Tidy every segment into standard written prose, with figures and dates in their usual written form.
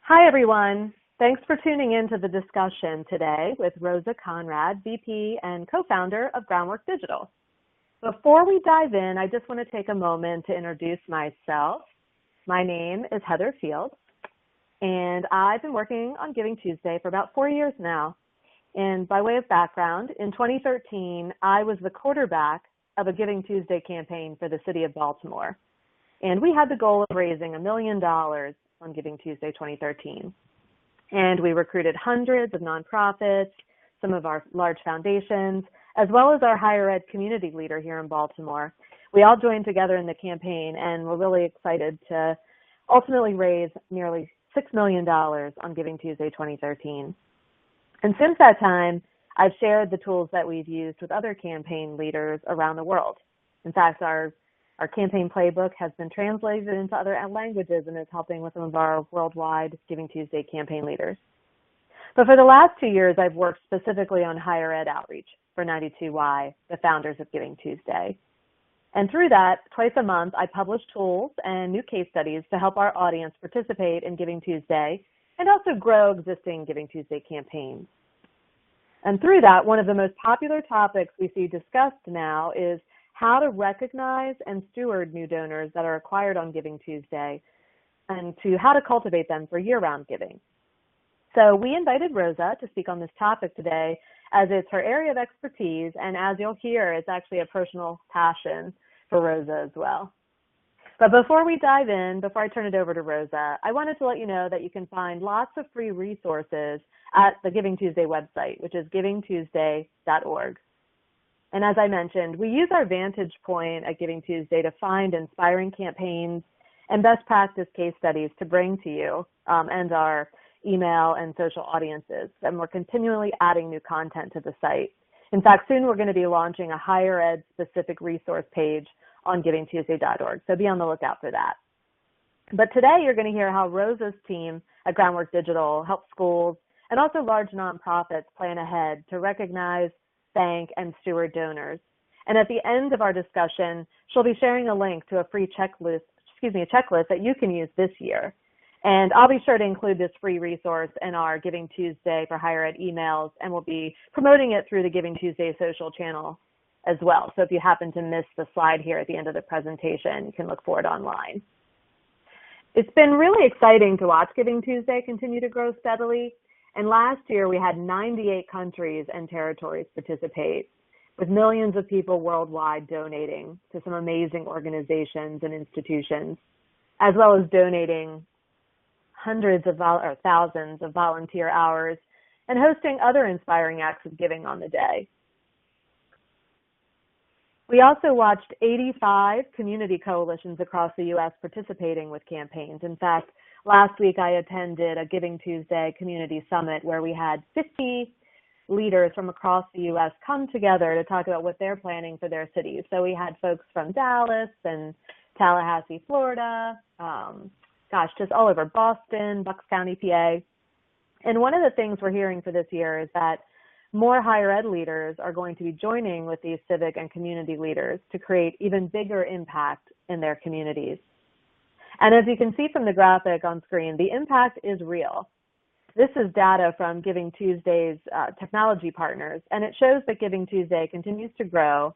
Hi, everyone. Thanks for tuning in to the discussion today with Rosa Conrad, VP and co-founder of Groundwork Digital. Before we dive in, I just want to take a moment to introduce myself. My name is Heather Fields, and I've been working on Giving Tuesday for about 4 years now. And by way of background, in 2013, I was the quarterback of a Giving Tuesday campaign for the city of Baltimore. And we had the goal of raising $1 million on Giving Tuesday 2013. And we recruited hundreds of nonprofits, some of our large foundations, as well as our higher ed community leader here in Baltimore. We all joined together in the campaign, and we're really excited to ultimately raise nearly $6 million on Giving Tuesday 2013. And since that time, I've shared the tools that we've used with other campaign leaders around the world. In fact, our campaign playbook has been translated into other languages and is helping with some of our worldwide Giving Tuesday campaign leaders. But for the last 2 years, I've worked specifically on higher ed outreach for 92Y, the founders of Giving Tuesday. And through that, twice a month, I publish tools and new case studies to help our audience participate in Giving Tuesday and also grow existing Giving Tuesday campaigns. And through that, one of the most popular topics we see discussed now is how to recognize and steward new donors that are acquired on Giving Tuesday, and to how to cultivate them for year-round giving. So we invited Rosa to speak on this topic today, as it's her area of expertise, and as you'll hear, it's actually a personal passion for Rosa as well. But before we dive in, before I turn it over to Rosa, I wanted to let you know that you can find lots of free resources at the Giving Tuesday website, which is givingtuesday.org. And as I mentioned, we use our vantage point at Giving Tuesday to find inspiring campaigns and best practice case studies to bring to you and our email and social audiences. And we're continually adding new content to the site. In fact, soon we're going to be launching a higher ed specific resource page on givingtuesday.org. So be on the lookout for that. But today you're going to hear how Rosa's team at Groundwork Digital helps schools and also large nonprofits plan ahead to recognize, thank, and steward donors. And at the end of our discussion, she'll be sharing a link to a free checklist that you can use this year. And I'll be sure to include this free resource in our Giving Tuesday for Higher Ed emails, and we'll be promoting it through the Giving Tuesday social channel as well. So if you happen to miss the slide here at the end of the presentation, you can look for it online. It's been really exciting to watch Giving Tuesday continue to grow steadily. And last year, we had 98 countries and territories participate, with millions of people worldwide donating to some amazing organizations and institutions, as well as donating hundreds of thousands of volunteer hours and hosting other inspiring acts of giving on the day. We also watched 85 community coalitions across the U.S. participating with campaigns. In fact, last week I attended a Giving Tuesday community summit where we had 50 leaders from across the U.S. come together to talk about what they're planning for their cities. So we had folks from Dallas and Tallahassee, Florida, just all over Boston, Bucks County, PA. And one of the things we're hearing for this year is that more higher ed leaders are going to be joining with these civic and community leaders to create even bigger impact in their communities. And as you can see from the graphic on screen, the impact is real. This is data from Giving Tuesday's technology partners, and it shows that Giving Tuesday continues to grow.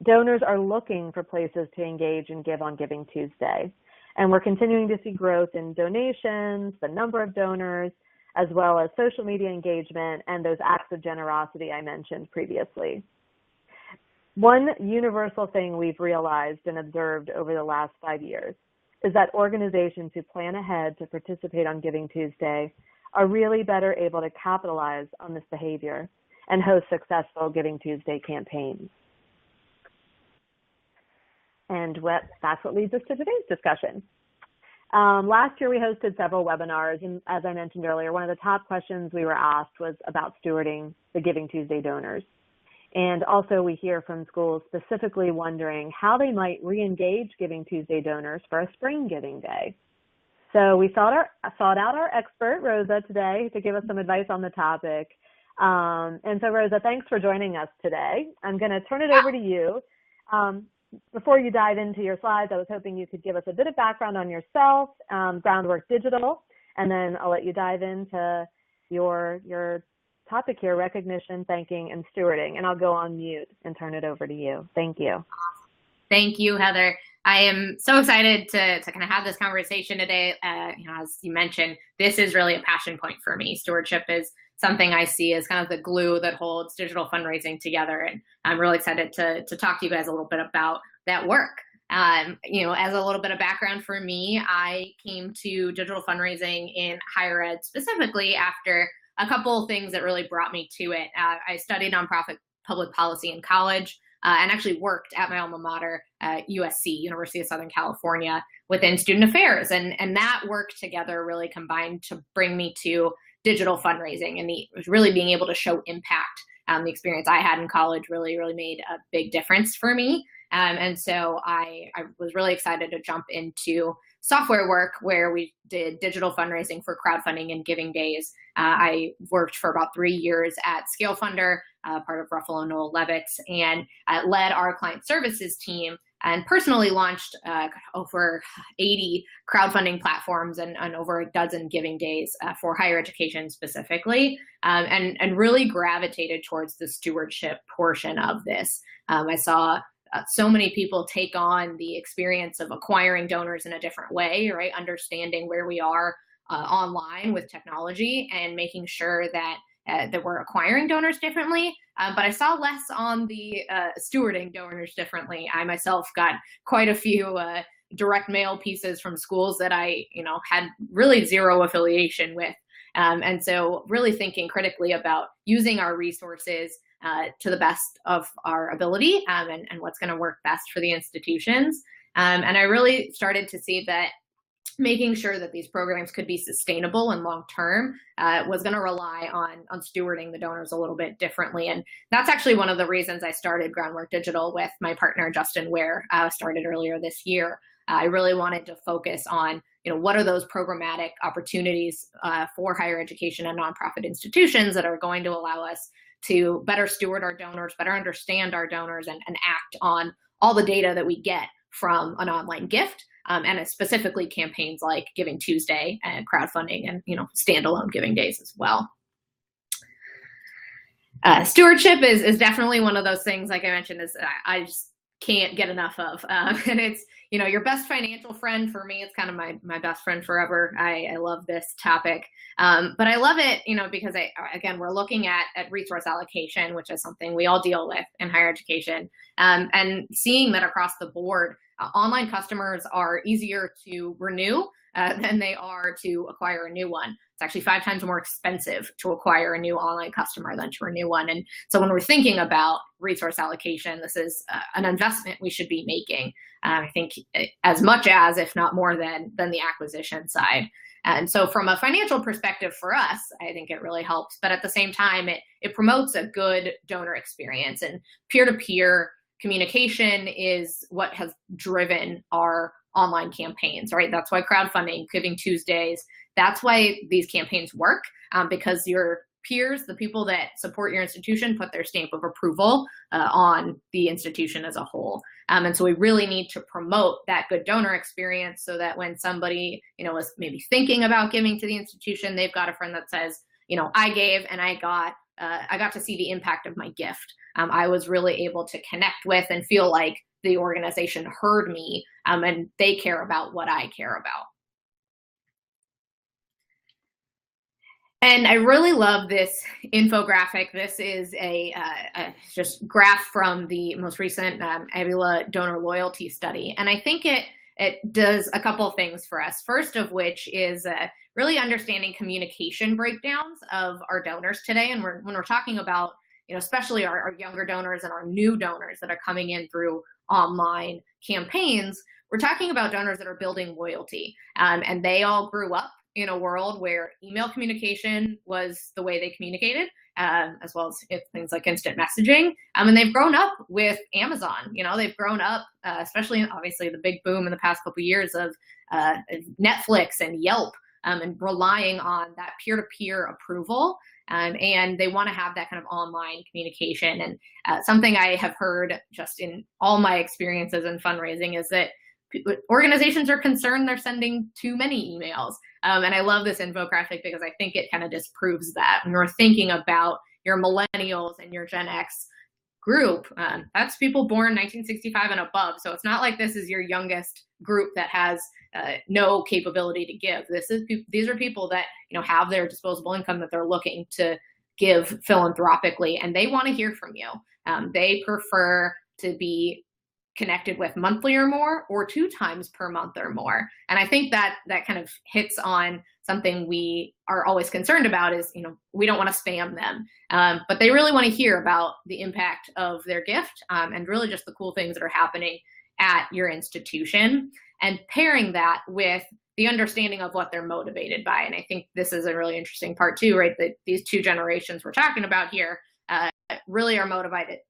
Donors are looking for places to engage and give on Giving Tuesday. And we're continuing to see growth in donations, the number of donors, as well as social media engagement and those acts of generosity I mentioned previously. One universal thing we've realized and observed over the last 5 years is that organizations who plan ahead to participate on Giving Tuesday are really better able to capitalize on this behavior and host successful Giving Tuesday campaigns. And that's what leads us to today's discussion. Last year we hosted several webinars, and as I mentioned earlier, one of the top questions we were asked was about stewarding the Giving Tuesday donors. And also we hear from schools specifically wondering how they might re-engage Giving Tuesday donors for a spring giving day. So we sought out our expert, Rosa, today to give us some advice on the topic. And so Rosa, thanks for joining us today. I'm going to turn it over to you. Before you dive into your slides, I was hoping you could give us a bit of background on yourself, Groundwork Digital, And then I'll let you dive into your topic here, recognition, thanking, and stewarding. And I'll go on mute and turn it over to you. Thank you. Thank you, Heather. I am so excited to kind of have this conversation today. As you mentioned, this is really a passion point for me. Stewardship is something I see as kind of the glue that holds digital fundraising together. And I'm really excited to talk to you guys a little bit about that work. As a little bit of background for me, I came to digital fundraising in higher ed specifically after a couple of things that really brought me to it. I studied nonprofit public policy in college and actually worked at my alma mater, USC, University of Southern California, within student affairs. And that work together really combined to bring me to digital fundraising and really being able to show impact. The experience I had in college really made a big difference for me. And so I was really excited to jump into software work where we did digital fundraising for crowdfunding and giving days. I worked for about 3 years at Cofounder, part of Ruffalo Noel Levitz, and led our client services team and personally launched over 80 crowdfunding platforms and over a dozen giving days for higher education specifically, and really gravitated towards the stewardship portion of this. I saw so many people take on the experience of acquiring donors in a different way, right? Understanding where we are online with technology and making sure that we're acquiring donors differently. But I saw less on the stewarding donors differently. I myself got quite a few direct mail pieces from schools that I, had really zero affiliation with. And so really thinking critically about using our resources to the best of our ability and what's going to work best for the institutions. And I really started to see that making sure that these programs could be sustainable and long-term was going to rely on stewarding the donors a little bit differently. And that's actually one of the reasons I started Groundwork Digital with my partner, Justin Ware, started earlier this year. I really wanted to focus on, what are those programmatic opportunities for higher education and nonprofit institutions that are going to allow us to better steward our donors, better understand our donors, and act on all the data that we get from an online gift, and specifically campaigns like Giving Tuesday and crowdfunding and standalone giving days as well. Stewardship is definitely one of those things, like I mentioned, is I just can't get enough of. And it's, your best financial friend. For me, it's kind of my best friend forever. I love this topic. But I love it, because we're looking at resource allocation, which is something we all deal with in higher education. And seeing that across the board, online customers are easier to renew than they are to acquire a new one. It's actually 5 times more expensive to acquire a new online customer than to renew one. And so when we're thinking about resource allocation, this is an investment we should be making. I think as much as, if not more than the acquisition side. And so from a financial perspective for us, I think it really helps. But at the same time, it promotes a good donor experience, and peer-to-peer communication is what has driven our online campaigns, right? That's why crowdfunding, Giving Tuesdays, that's why these campaigns work, because your peers, the people that support your institution, put their stamp of approval on the institution as a whole. And so we really need to promote that good donor experience so that when somebody, is maybe thinking about giving to the institution, they've got a friend that says, I gave and I got to see the impact of my gift. I was really able to connect with and feel like the organization heard me, and they care about what I care about. And I really love this infographic. This is a just graph from the most recent Avila donor loyalty study. And I think it does a couple of things for us. First of which is really understanding communication breakdowns of our donors today. And when we're talking about, especially our younger donors and our new donors that are coming in through online campaigns, we're talking about donors that are building loyalty. And they all grew up in a world where email communication was the way they communicated, as well as things like instant messaging. And they've grown up with Amazon. They've grown up, especially obviously the big boom in the past couple of years of Netflix and Yelp, and relying on that peer-to-peer approval. And they want to have that kind of online communication. And something I have heard just in all my experiences in fundraising is that organizations are concerned they're sending too many emails. And I love this infographic because I think it kind of disproves that. When you're thinking about your millennials and your Gen X group, that's people born 1965 and above. So it's not like this is your youngest group that has no capability to give. These are people that have their disposable income that they're looking to give philanthropically, and they want to hear from you. They prefer to be connected with monthly or more, or 2 times per month or more. And I think that kind of hits on something we are always concerned about is, we don't want to spam them, but they really want to hear about the impact of their gift, and really just the cool things that are happening at your institution, and pairing that with the understanding of what they're motivated by. And I think this is a really interesting part too, right? That these 2 generations we're talking about here really are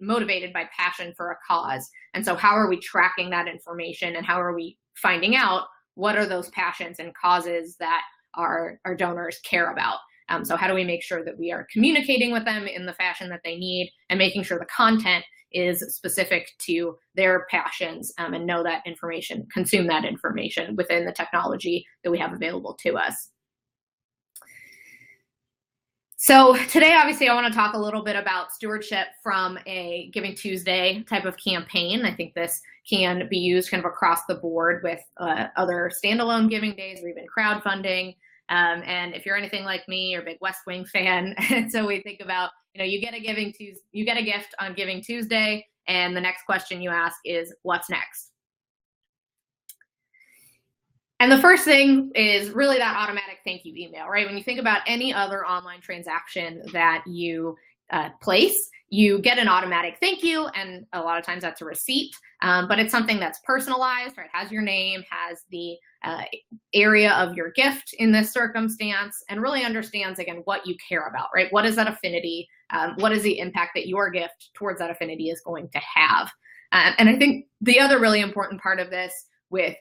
motivated by passion for a cause. And so how are we tracking that information, and how are we finding out what are those passions and causes that our donors care about? So how do we make sure that we are communicating with them in the fashion that they need, and making sure the content is specific to their passions, and know that information, consume that information within the technology that we have available to us. So today, obviously, I want to talk a little bit about stewardship from a Giving Tuesday type of campaign. I think this can be used kind of across the board with other standalone giving days, or even crowdfunding. And if you're anything like me, you're a big West Wing fan. And so we think about, you get a gift on Giving Tuesday, and the next question you ask is, what's next? And the first thing is really that automatic thank you email, right? When you think about any other online transaction that you place, you get an automatic thank you, and a lot of times that's a receipt, but it's something that's personalized, right? Has your name, has the area of your gift in this circumstance, and really understands, again, what you care about, right? What is that affinity? What is the impact that your gift towards that affinity is going to have? And I think the other really important part of this with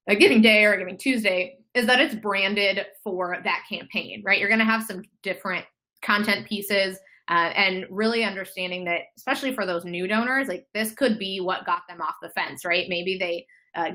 a Giving Day or a Giving Tuesday is that it's branded for that campaign, right? You're going to have some different content pieces, and really understanding that, especially for those new donors, like this could be what got them off the fence, right? Maybe they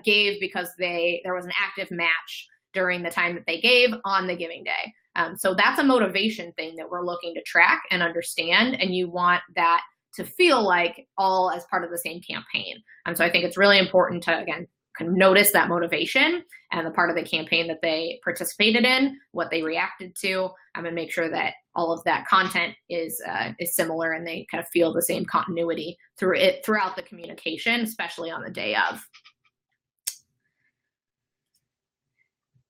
gave because there was an active match during the time that they gave on the Giving Day. So that's a motivation thing that we're looking to track and understand, and you want that to feel like all as part of the same campaign. So I think it's really important to, again, kind of notice that motivation and the part of the campaign that they participated in, what they reacted to, and make sure that all of that content is similar, and they kind of feel the same continuity throughout the communication, especially on the day of.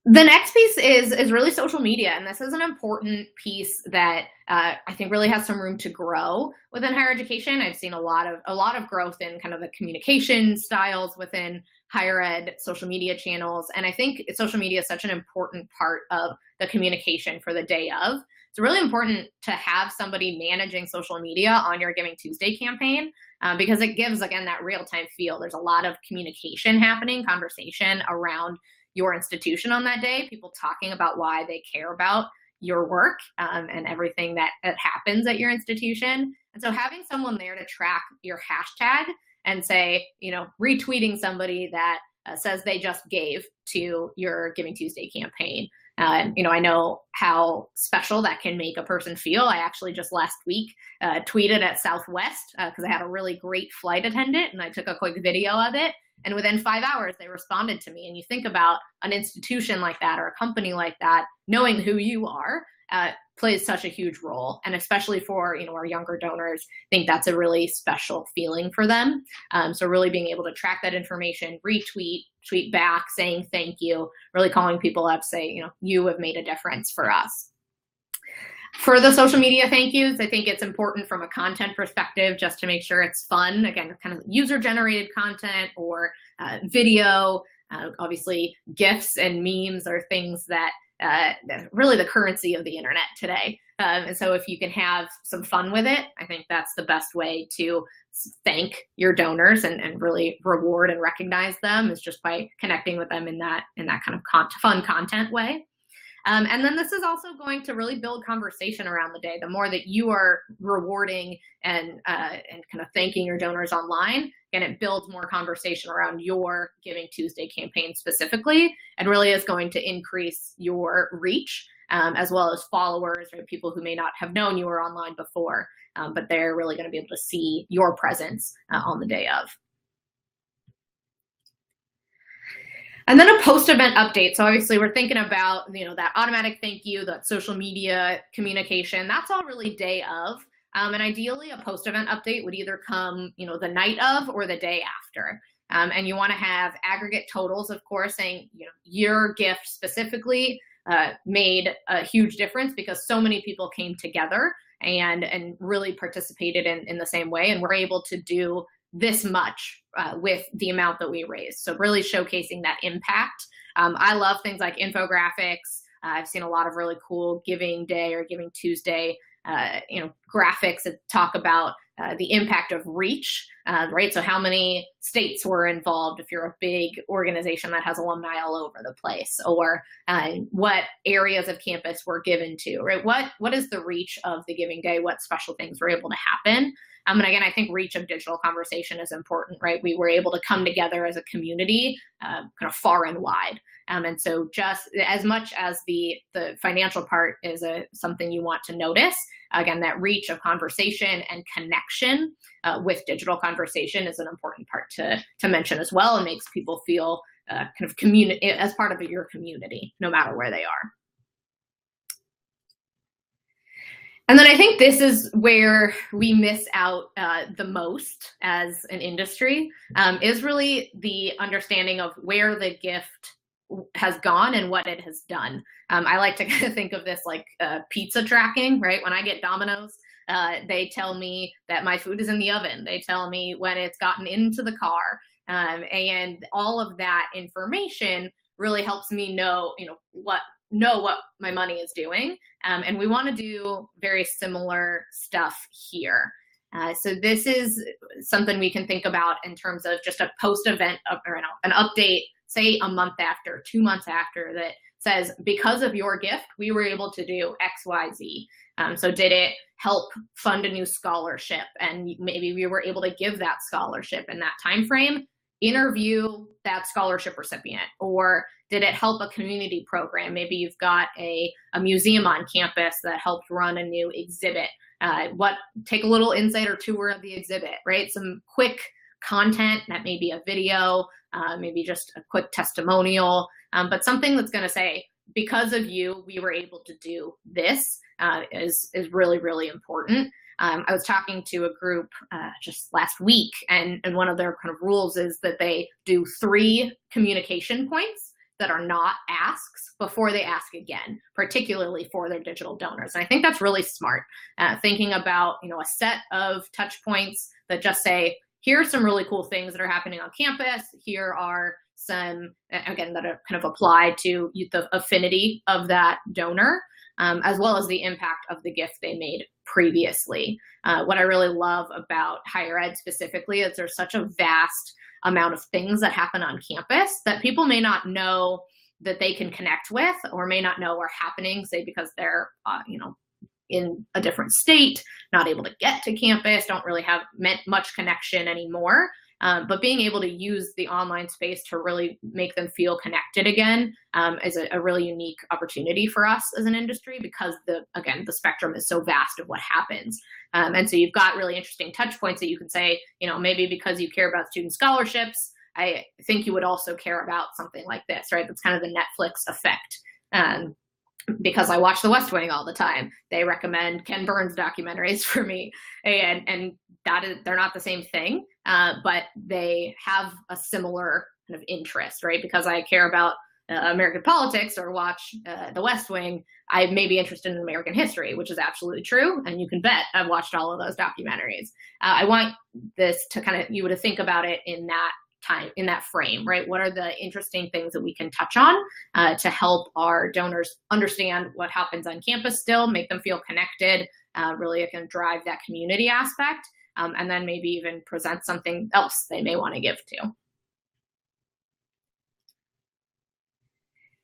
The next piece is really social media, and this is an important piece that I think really has some room to grow within higher education. I've seen a lot of growth in kind of the communication styles within higher ed social media channels, and I think social media is such an important part of the communication for the day of. It's really important to have somebody managing social media on your Giving Tuesday campaign, because it gives, again, that real-time feel. There's a lot of communication happening, conversation around your institution on that day, people talking about why they care about your work, and everything that happens at your institution. And so having someone there to track your hashtag and say, retweeting somebody that says they just gave to your Giving Tuesday campaign. I know how special that can make a person feel. I actually just last week tweeted at Southwest because I had a really great flight attendant, and I took a quick video of it. And within 5 hours, they responded to me. And you think about an institution like that or a company like that, knowing who you are plays such a huge role. And especially for our younger donors, I think that's a really special feeling for them. So really being able to track that information, retweet, tweet back, saying thank you, really calling people up, say, you have made a difference for us. For the social media thank yous, I think it's important from a content perspective just to make sure it's fun. Again, kind of user-generated content or video. Obviously, GIFs and memes are things that really the currency of the internet today. And so if you can have some fun with it, I think that's the best way to thank your donors and really reward and recognize them, is just by connecting with them in that kind of fun content way. And then this is also going to really build conversation around the day. The more that you are rewarding and kind of thanking your donors online, and it builds more conversation around your Giving Tuesday campaign specifically, and really is going to increase your reach, as well as followers, right? People who may not have known you were online before, but they're really going to be able to see your presence on the day of. And then a post-event update. So obviously we're thinking about, that automatic thank you, that social media communication. That's all really day of. And ideally, a post-event update would either come, the night of or the day after. And you want to have aggregate totals, of course, saying, your gift specifically made a huge difference because so many people came together and really participated in the same way, and were able to do this much with the amount that we raised. So really showcasing that impact. I love things like infographics. I've seen a lot of really cool Giving Day or Giving Tuesday graphics that talk about the impact of reach, right? So how many states were involved if you're a big organization that has alumni all over the place, or what areas of campus were given to, right? What is the reach of the Giving Day? What special things were able to happen? And again, I think reach of digital conversation is important, right? We were able to come together as a community, kind of far and wide. And so just as much as the financial part is something you want to notice, again, that reach of conversation and connection with digital conversation is an important part to mention as well, and makes people feel kind of as part of your community, no matter where they are. And then I think this is where we miss out the most as an industry, is really the understanding of where the gift has gone and what it has done. I like to kind of think of this like pizza tracking, right? When I get Domino's, they tell me that my food is in the oven. They tell me when it's gotten into the car, and all of that information really helps me know what my money is doing. And we want to do very similar stuff here. So this is something we can think about in terms of just a post-event or an update, say a month after, 2 months after, that says, because of your gift, we were able to do X, Y, Z. So did it help fund a new scholarship? And maybe we were able to give that scholarship in that time frame. Interview that scholarship recipient. Or did it help a community program? Maybe you've got a museum on campus that helped run a new exhibit. Take a little insider tour of the exhibit, right? Some quick content that may be a video, maybe just a quick testimonial, but something that's going to say, because of you, we were able to do this, is really, really important. I was talking to a group just last week, and one of their kind of rules is that they do 3 communication points that are not asks before they ask again, particularly for their digital donors. And I think that's really smart, thinking about a set of touch points that just say, here are some really cool things that are happening on campus. Here are some, again, that are kind of apply to the affinity of that donor, as well as the impact of the gift they made previously. What I really love about higher ed specifically is there's such a vast amount of things that happen on campus that people may not know that they can connect with, or may not know are happening, say because they're, in a different state, not able to get to campus, don't really have much connection anymore. But being able to use the online space to really make them feel connected again is a really unique opportunity for us as an industry, because the spectrum is so vast of what happens. And so you've got really interesting touch points that you can say, maybe because you care about student scholarships, I think you would also care about something like this, right? That's kind of the Netflix effect. Because I watch The West Wing all the time. They recommend Ken Burns documentaries for me, and they're not the same thing, but they have a similar kind of interest, right? Because I care about American politics or watch The West Wing, I may be interested in American history, which is absolutely true, and you can bet I've watched all of those documentaries. I want this to you would think about it in that time, in that frame, right? What are the interesting things that we can touch on to help our donors understand what happens on campus still, make them feel connected, really it can drive that community aspect, and then maybe even present something else they may want to give to.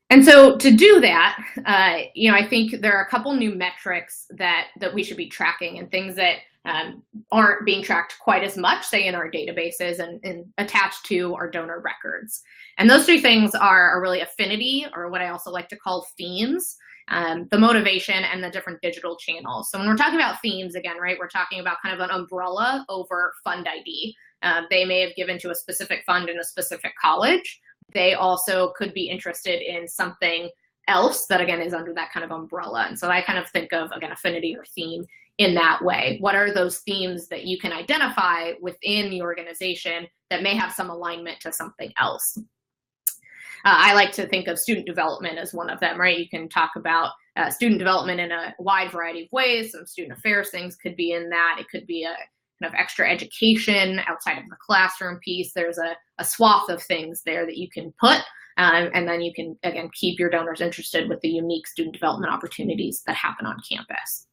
And so to do that, I think there are a couple new metrics that we should be tracking, and things that aren't being tracked quite as much, say in our databases and attached to our donor records. And those three things are really affinity, or what I also like to call themes, the motivation, and the different digital channels. So when we're talking about themes, again, right, we're talking about kind of an umbrella over fund ID. They may have given to a specific fund in a specific college. They also could be interested in something else that, again, is under that kind of umbrella. And so I kind of think of, again, affinity or theme in that way. What are those themes that you can identify within the organization that may have some alignment to something else? I like to think of student development as one of them, right? You can talk about student development in a wide variety of ways. Some student affairs things could be in that. It could be a kind of extra education outside of the classroom piece. There's a swath of things there that you can put. And then you can, again, keep your donors interested with the unique student development opportunities that happen on campus.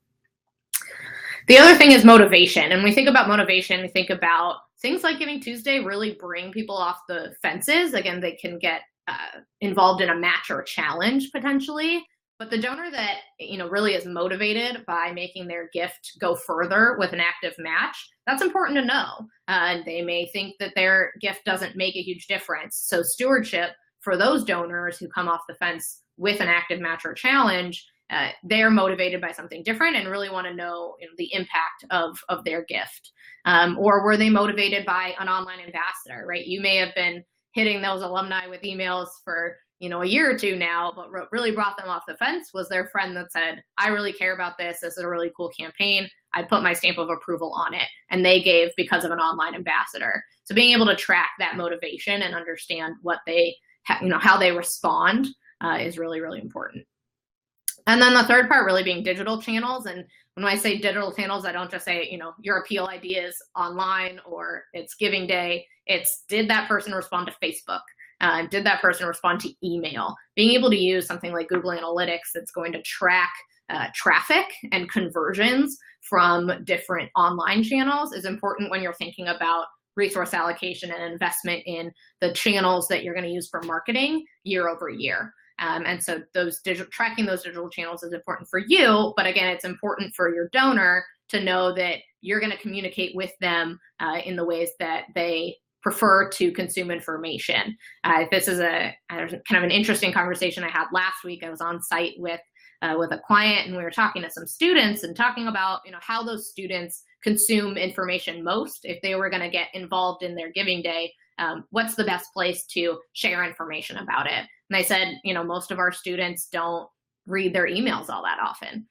The other thing is motivation. And when we think about motivation, we think about things like Giving Tuesday really bring people off the fences. Again, they can get involved in a match or a challenge potentially. But the donor that really is motivated by making their gift go further with an active match, that's important to know. They may think that their gift doesn't make a huge difference. So stewardship for those donors who come off the fence with an active match or challenge, they're motivated by something different and really want to know, the impact of their gift. Or were they motivated by an online ambassador, right? You may have been hitting those alumni with emails for a year or two now, but what really brought them off the fence was their friend that said, I really care about this. This is a really cool campaign. I put my stamp of approval on it. And they gave because of an online ambassador. So being able to track that motivation and understand what they, how they respond is really, really important. And then the third part really being digital channels. And when I say digital channels, I don't just say, your appeal ID is online or it's Giving Day. It's, did that person respond to Facebook? Did that person respond to email? Being able to use something like Google Analytics that's going to track traffic and conversions from different online channels is important when you're thinking about resource allocation and investment in the channels that you're going to use for marketing year over year. And so tracking those digital channels is important for you, but again, it's important for your donor to know that you're going to communicate with them in the ways that they prefer to consume information. This is kind of an interesting conversation I had last week. I was on site with a client, and we were talking to some students and talking about how those students consume information most. If they were going to get involved in their Giving Day, what's the best place to share information about it? And I said, most of our students don't read their emails all that often,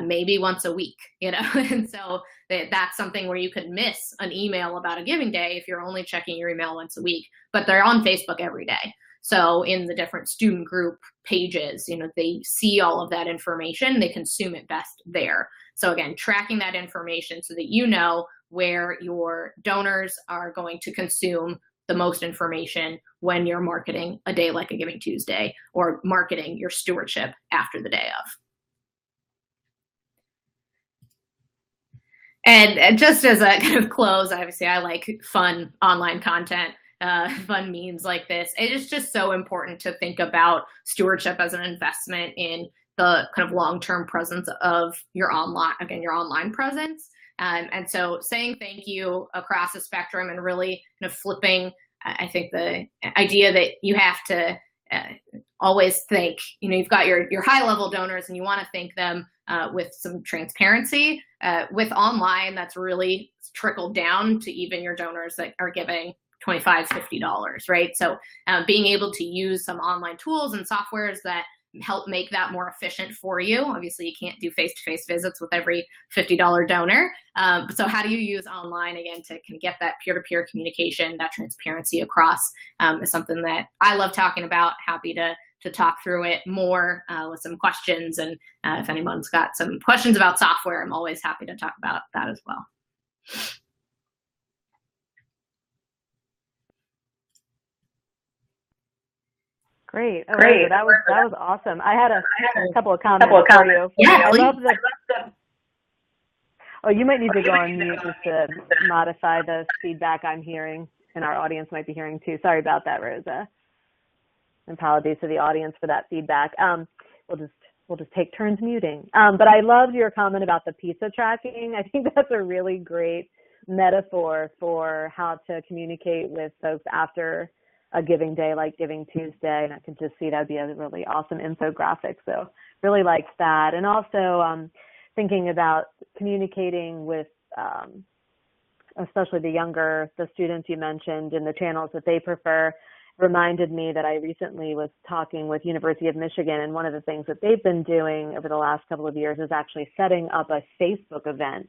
maybe once a week, and so that's something where you could miss an email about a Giving Day if you're only checking your email once a week, but they're on Facebook every day. So in the different student group pages, they see all of that information, they consume it best there. So again, tracking that information so that you know where your donors are going to consume the most information when you're marketing a day like a Giving Tuesday or marketing your stewardship after the day of. And just as a kind of close, obviously I like fun online content, fun memes like this. It is just so important to think about stewardship as an investment in the kind of long-term presence of your online presence. And so saying thank you across the spectrum and really kind of flipping, I think the idea that you have to always think, you've got your high-level donors and you want to thank them with some transparency. With online, that's really trickled down to even your donors that are giving $25, $50, right? So being able to use some online tools and softwares that help make that more efficient for you. Obviously, you can't do face-to-face visits with every $50 donor. So how do you use online, again, to kind of get that peer-to-peer communication, that transparency across is something that I love talking about. Happy to talk through it more with some questions. And if anyone's got some questions about software, I'm always happy to talk about that as well. Great. Oh, Great. That was awesome. I had a couple of comments for you. Yeah, I love the. Oh, you might need to go on mute just to modify the feedback I'm hearing, and our audience might be hearing too. Sorry about that, Rosa. And apologies to the audience for that feedback. We'll we'll just take turns muting. But I loved your comment about the pizza tracking. I think that's a really great metaphor for how to communicate with folks after a giving day like Giving Tuesday. And I could just see that'd be a really awesome infographic. So really liked that. And also thinking about communicating with especially the students you mentioned in the channels that they prefer, reminded me that I recently was talking with University of Michigan, and one of the things that they've been doing over the last couple of years is actually setting up a Facebook event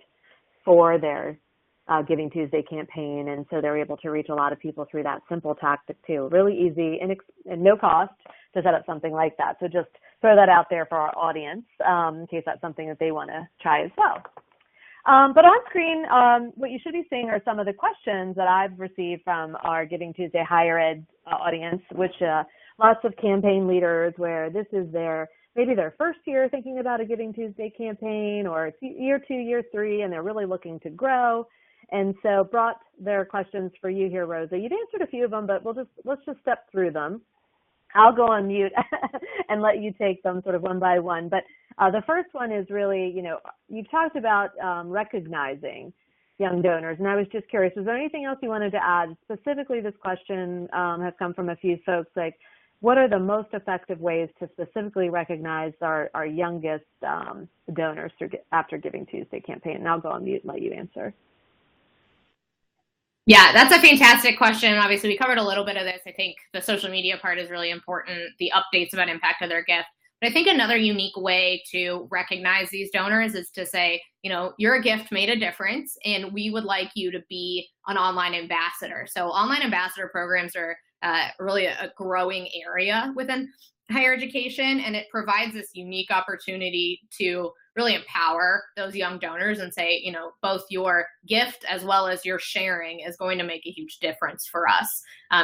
for their Giving Tuesday campaign, and so they're able to reach a lot of people through that simple tactic too. Really easy and no cost to set up something like that. So just throw that out there for our audience in case that's something that they want to try as well. But on screen, what you should be seeing are some of the questions that I've received from our Giving Tuesday higher ed audience, which lots of campaign leaders where this is maybe their first year thinking about a Giving Tuesday campaign, or it's year 2, year 3, and they're really looking to grow. And so brought their questions for you here, Rosa. You've answered a few of them, but let's just step through them. I'll go on mute and let you take them sort of one by one. But the first one is really, you've talked about recognizing young donors, and I was just curious, was there anything else you wanted to add? Specifically, this question has come from a few folks, like, what are the most effective ways to specifically recognize our youngest donors after Giving Tuesday campaign? And I'll go on mute and let you answer. Yeah, that's a fantastic question. Obviously, we covered a little bit of this. I think the social media part is really important, the updates about impact of their gift. But I think another unique way to recognize these donors is to say, your gift made a difference, and we would like you to be an online ambassador. So online ambassador programs are really a growing area within higher education, and it provides this unique opportunity to really empower those young donors and say, both your gift as well as your sharing is going to make a huge difference for us.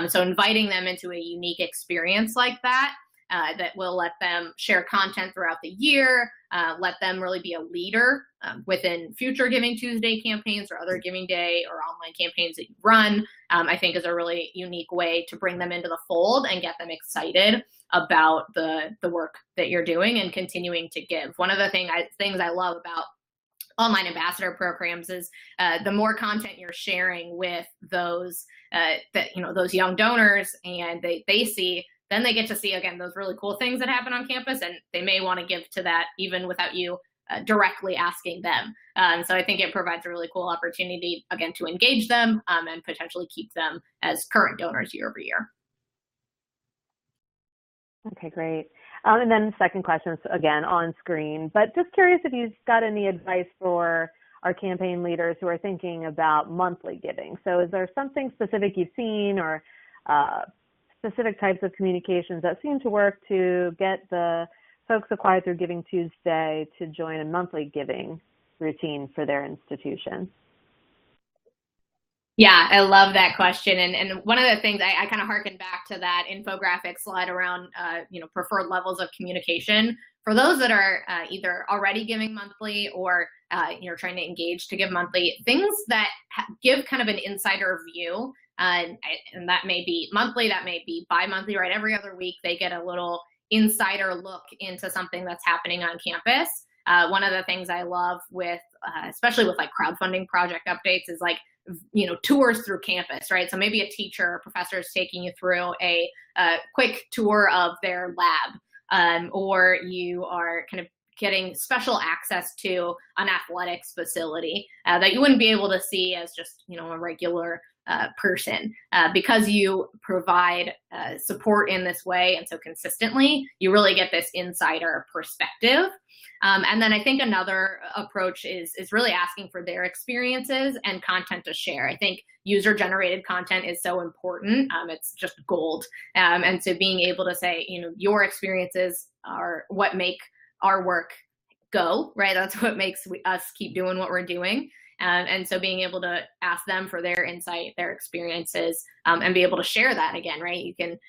So inviting them into a unique experience like that, that will let them share content throughout the year, let them really be a leader within future Giving Tuesday campaigns or other Giving Day or online campaigns that you run, I think is a really unique way to bring them into the fold and get them excited about the work that you're doing and continuing to give. One of the things I love about online ambassador programs is the more content you're sharing with those those young donors, and they see, then they get to see again those really cool things that happen on campus, and they may want to give to that even without you directly asking them. So I think it provides a really cool opportunity again to engage them and potentially keep them as current donors year over year. Okay, great. And then the second question is, again, on screen, but just curious if you've got any advice for our campaign leaders who are thinking about monthly giving. So is there something specific you've seen, or specific types of communications that seem to work to get the folks acquired through Giving Tuesday to join a monthly giving routine for their institution? Yeah, I love that question. And one of the things I kind of harken back to that infographic slide around, preferred levels of communication for those that are either already giving monthly or, trying to engage to give monthly, things that give kind of an insider view. And that may be monthly, that may be bi-monthly, right? Every other week, they get a little insider look into something that's happening on campus. One of the things I love with, especially with like crowdfunding project updates, is like, tours through campus, right? So maybe a teacher or professor is taking you through a quick tour of their lab, or you are kind of getting special access to an athletics facility that you wouldn't be able to see as just, a regular person. Because you provide support in this way and so consistently, you really get this insider perspective. And then I think another approach is really asking for their experiences and content to share. I think user-generated content is so important. It's just gold. And so being able to say, your experiences are what make our work go, right? That's what makes us keep doing what we're doing. And so being able to ask them for their insight, their experiences, and be able to share that again, right? You can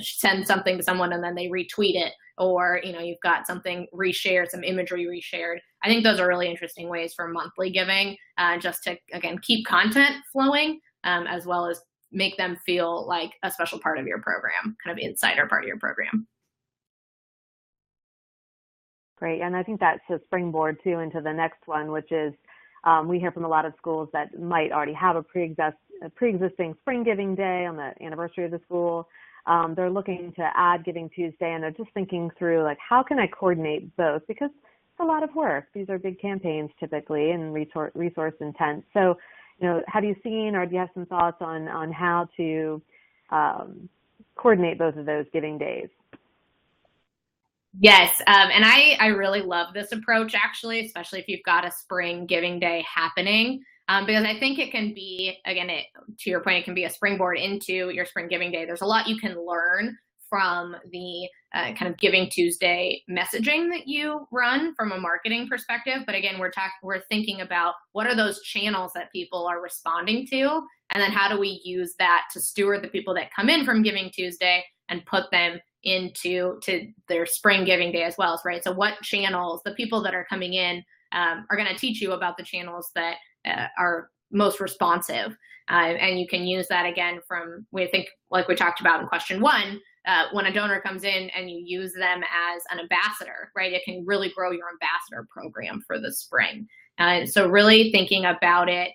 send something to someone and then they retweet it, or, you've got something reshared, some imagery reshared. I think those are really interesting ways for monthly giving, just to, again, keep content flowing, as well as make them feel like a special part of your program, kind of insider part of your program. Great. And I think that's a springboard too into the next one, which is we hear from a lot of schools that might already have a pre-existing Spring Giving Day on the anniversary of the school. They're looking to add Giving Tuesday, and they're just thinking through, like, how can I coordinate both? Because it's a lot of work. These are big campaigns typically and resource intense. So, have you seen, or do you have some thoughts on how to coordinate both of those giving days? Yes, and I really love this approach, actually, especially if you've got a Spring Giving Day happening, because I think it can be, again, to your point, it can be a springboard into your Spring Giving Day. There's a lot you can learn from the kind of Giving Tuesday messaging that you run from a marketing perspective. But again, we're thinking about what are those channels that people are responding to, and then how do we use that to steward the people that come in from Giving Tuesday and put them into their Spring Giving Day as well, right? So what channels, the people that are coming in are going to teach you about the channels that are most responsive. And you can use that again we think, like we talked about in question one, when a donor comes in and you use them as an ambassador, right? It can really grow your ambassador program for the spring. So really thinking about it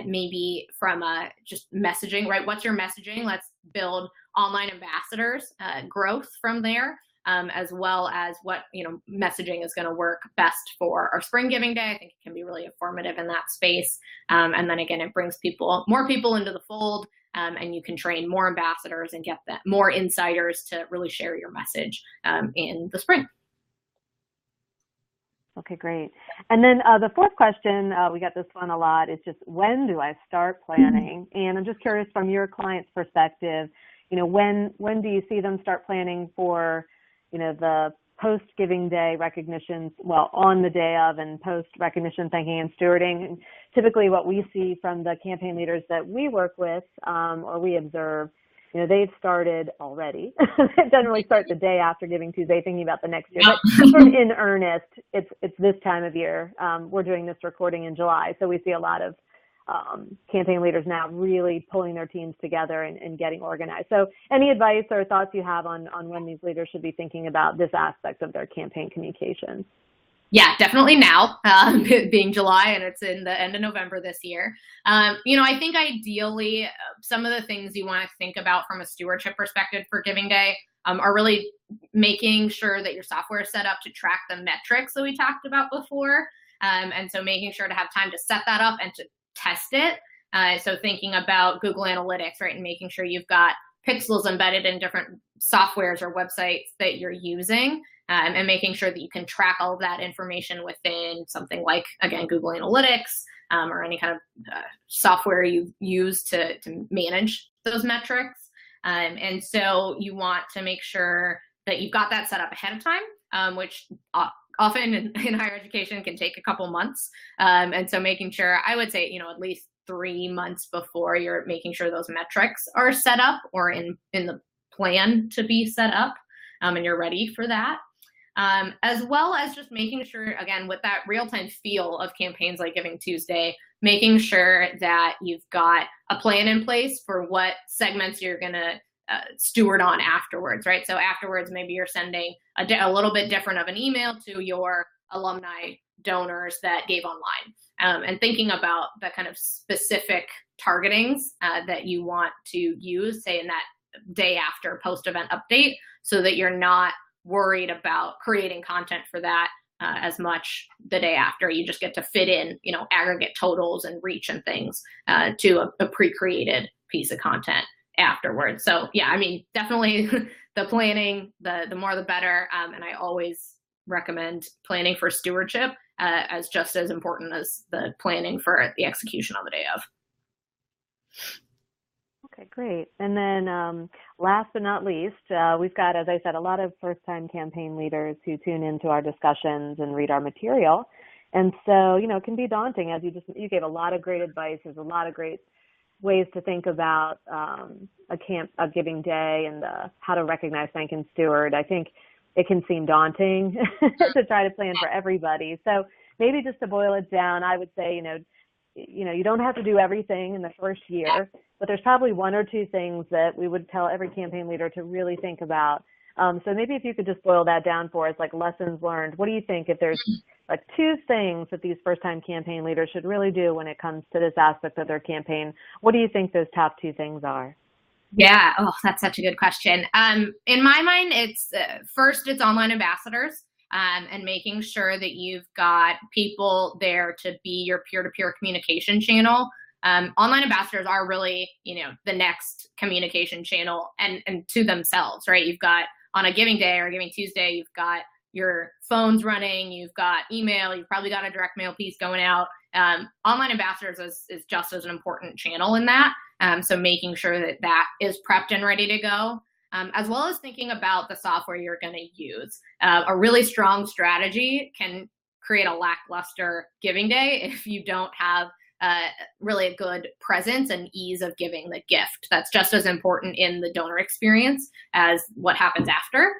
maybe from just messaging, right? What's your messaging? Let's build online ambassadors, growth from there, as well as what messaging is going to work best for our Spring Giving Day. I think it can be really informative in that space. And then again, it brings more people into the fold, and you can train more ambassadors and get more insiders to really share your message in the spring. Okay, great. And then the fourth question, we got this one a lot, is just when do I start planning? And I'm just curious from your client's perspective, when do you see them start planning for, the post-Giving Day recognitions, well, on the day of and post-recognition thanking and stewarding? And typically what we see from the campaign leaders that we work with or we observe, they've started already. They generally start the day after Giving Tuesday thinking about the next year. But sort of in earnest, it's this time of year. We're doing this recording in July, so we see a lot of campaign leaders now really pulling their teams together and getting organized. So any advice or thoughts you have on when these leaders should be thinking about this aspect of their campaign communications? Yeah, definitely now, being July, and it's in the end of November this year. I think ideally some of the things you want to think about from a stewardship perspective for Giving Day are really making sure that your software is set up to track the metrics that we talked about before. And so making sure to have time to set that up and to test it. So thinking about Google Analytics, right, and making sure you've got pixels embedded in different softwares or websites that you're using, and making sure that you can track all of that information within something like, again, Google Analytics, or any kind of software you use to manage those metrics. And so you want to make sure that you've got that set up ahead of time, which often in higher education can take a couple months. And so making sure, I would say, at least 3 months before, you're making sure those metrics are set up or in the plan to be set up, and you're ready for that. As well as just making sure, again, with that real-time feel of campaigns like Giving Tuesday, making sure that you've got a plan in place for what segments you're going to steward on afterwards, right? So afterwards, maybe you're sending a little bit different of an email to your alumni donors that gave online, and thinking about the kind of specific targetings that you want to use, say in that day after post-event update, so that you're not worried about creating content for that as much the day after. You just get to fit in, aggregate totals and reach and things to a pre-created piece of content afterwards. So yeah, I mean, definitely the planning, the more the better. And I always recommend planning for stewardship as just as important as the planning for the execution on the day of. Okay, great. And then last but not least, we've got, as I said, a lot of first-time campaign leaders who tune into our discussions and read our material. And so, it can be daunting, as you gave a lot of great advice. There's a lot of great ways to think about a Giving Day and how to recognize, thank, and steward. I think it can seem daunting to try to plan for everybody. So maybe just to boil it down, I would say, you don't have to do everything in the first year, but there's probably one or two things that we would tell every campaign leader to really think about So maybe if you could just boil that down for us, like lessons learned. What do you think, if there's like 2 things that these first-time campaign leaders should really do when it comes to this aspect of their campaign, what do you think those top 2 things are? Yeah. Oh, that's such a good question. In my mind, it's first, it's online ambassadors, and making sure that you've got people there to be your peer-to-peer communication channel. Online ambassadors are really, the next communication channel and to themselves, right? You've got on a Giving Day or Giving Tuesday, you've got your phones running, you've got email, you've probably got a direct mail piece going out. Online ambassadors is just as an important channel in that. So making sure that that is prepped and ready to go, as well as thinking about the software you're going to use. A really strong strategy can create a lackluster Giving Day if you don't have really a good presence and ease of giving the gift. That's just as important in the donor experience as what happens after.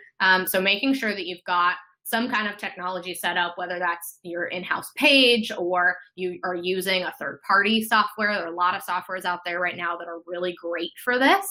So making sure that you've got some kind of technology set up, whether that's your in-house page or you are using a third-party software. There are a lot of softwares out there right now that are really great for this,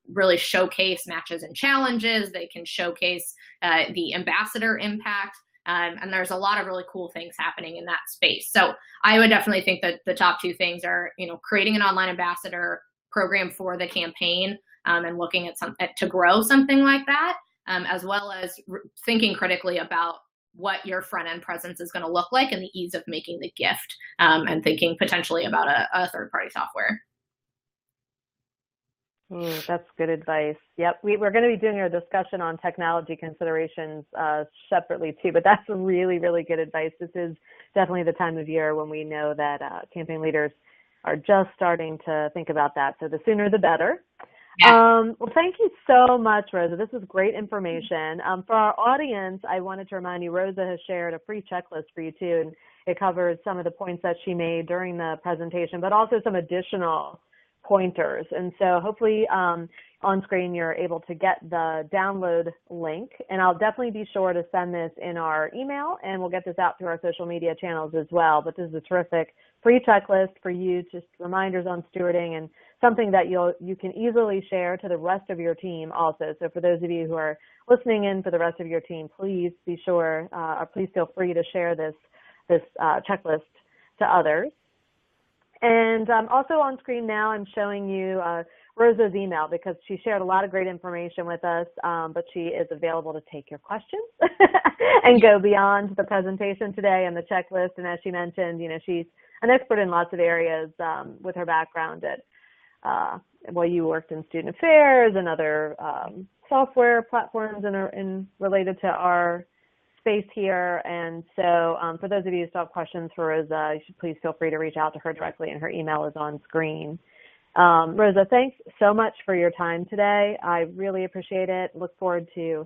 really showcase matches and challenges. They can showcase the ambassador impact. And there's a lot of really cool things happening in that space. So I would definitely think that the top 2 things are, creating an online ambassador program for the campaign, and looking at to grow something like that, as well as thinking critically about what your front end presence is going to look like and the ease of making the gift, and thinking potentially about a third party software. That's good advice. Yep, we're going to be doing our discussion on technology considerations separately too, but that's really, really good advice. This is definitely the time of year when we know that campaign leaders are just starting to think about that. So the sooner the better. Yeah. Well, thank you so much, Rosa. This is great information. For our audience, I wanted to remind you, Rosa has shared a free checklist for you too, and it covers some of the points that she made during the presentation, but also some additional pointers. And so hopefully on screen you're able to get the download link, and I'll definitely be sure to send this in our email, and we'll get this out to our social media channels as well. But this is a terrific free checklist for you, just reminders on stewarding, and something that you can easily share to the rest of your team also. So for those of you who are listening in for the rest of your team, please be sure, or please feel free to share this checklist to others. And also on screen now, I'm showing you Rosa's email, because she shared a lot of great information with us, but she is available to take your questions and go beyond the presentation today and the checklist. And as she mentioned, she's an expert in lots of areas with her background at, you worked in student affairs and other software platforms related to our space here. And so for those of you who still have questions for Rosa, you should please feel free to reach out to her directly, and her email is on screen. Rosa, thanks so much for your time today. I really appreciate it. Look forward to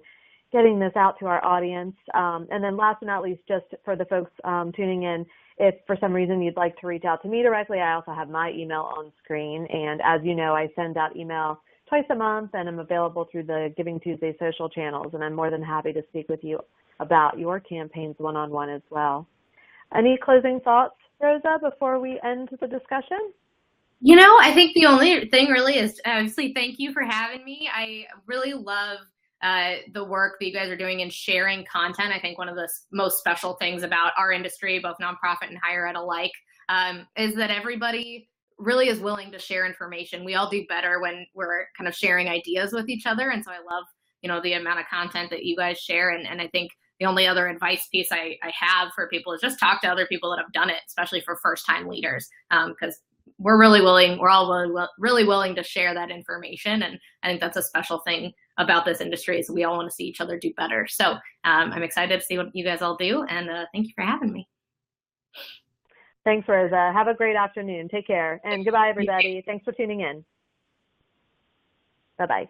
getting this out to our audience. And then last but not least, just for the folks tuning in, if for some reason you'd like to reach out to me directly, I also have my email on screen. And as you know, I send out email twice a month, and I'm available through the Giving Tuesday social channels, and I'm more than happy to speak with you about your campaigns one-on-one as well. Any closing thoughts, Rosa, before we end the discussion? I think the only thing really is, obviously, thank you for having me. I really love the work that you guys are doing in sharing content. I think one of the most special things about our industry, both nonprofit and higher ed alike, is that everybody really is willing to share information. We all do better when we're kind of sharing ideas with each other. And so I love, the amount of content that you guys share. And I think the only other advice piece I have for people is just talk to other people that have done it, especially for first-time leaders, because we're all really willing to share that information. And I think that's a special thing about this industry, is we all want to see each other do better. So I'm excited to see what you guys all do. And thank you for having me. Thanks, Rosa. Have a great afternoon. Take care. And goodbye, everybody. Thanks for tuning in. Bye-bye.